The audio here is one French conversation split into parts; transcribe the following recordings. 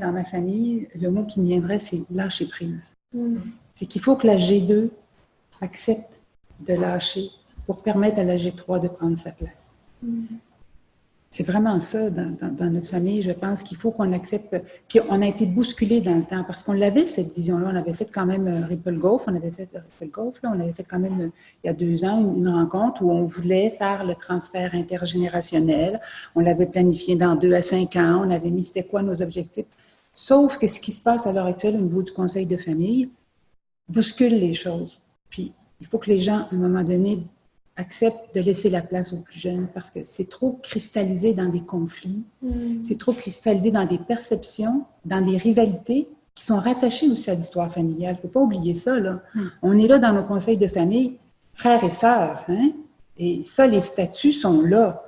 dans ma famille, le mot qui me viendrait, c'est lâcher prise. C'est qu'il faut que la G2 accepte de lâcher pour permettre à la G3 de prendre sa place. C'est vraiment ça dans notre famille. Je pense qu'il faut qu'on accepte. Puis on a été bousculé dans le temps parce qu'on l'avait, cette vision-là. On avait fait quand même Ripple Golf. On avait fait Ripple Golf. Là. On avait fait quand même, il y a 2 ans, une rencontre où on voulait faire le transfert intergénérationnel. On l'avait planifié dans 2 à 5 ans. On avait mis c'était quoi nos objectifs. Sauf que ce qui se passe à l'heure actuelle au niveau du conseil de famille bouscule les choses. Puis il faut que les gens, à un moment donné, acceptent de laisser la place aux plus jeunes parce que c'est trop cristallisé dans des conflits, c'est trop cristallisé dans des perceptions, dans des rivalités qui sont rattachées aussi à l'histoire familiale. Il ne faut pas oublier ça, là. On est là dans nos conseils de famille, frères et sœurs, hein? Et ça, les statuts sont là.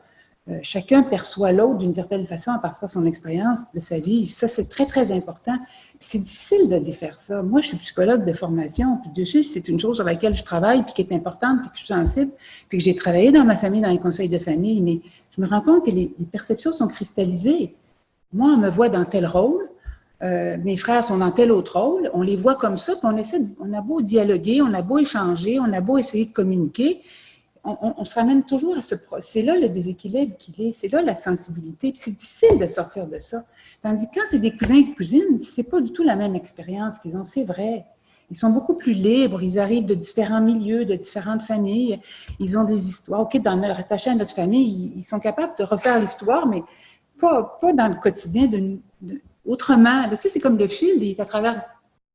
Chacun perçoit l'autre d'une certaine façon, parfois son expérience de sa vie. Ça, c'est très, très important. C'est difficile de défaire ça. Moi, je suis psychologue de formation, puis dessus, c'est une chose sur laquelle je travaille, puis qui est importante, puis que je suis sensible, puis que j'ai travaillé dans ma famille, dans les conseils de famille, mais je me rends compte que les perceptions sont cristallisées. Moi, on me voit dans tel rôle, mes frères sont dans tel autre rôle, on les voit comme ça, puis on a beau dialoguer, on a beau échanger, on a beau essayer de communiquer, on se ramène toujours à ce... C'est là le déséquilibre qu'il est, c'est là la sensibilité, puis c'est difficile de sortir de ça. Tandis que quand c'est des cousins et cousines, c'est pas du tout la même expérience qu'ils ont, c'est vrai. Ils sont beaucoup plus libres, ils arrivent de différents milieux, de différentes familles, ils ont des histoires. OK, rattachés à notre famille, ils sont capables de refaire l'histoire, mais pas dans le quotidien, autrement. Tu sais, c'est comme le fil, il est à travers...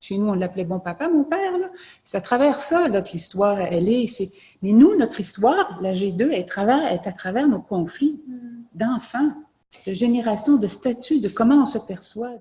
Chez nous, on l'appelait bon papa, mon père. Là. C'est à travers ça là, que l'histoire, elle est. Mais nous, notre histoire, la G2, est à travers nos conflits d'enfants, de génération, de statut, de comment on se perçoit.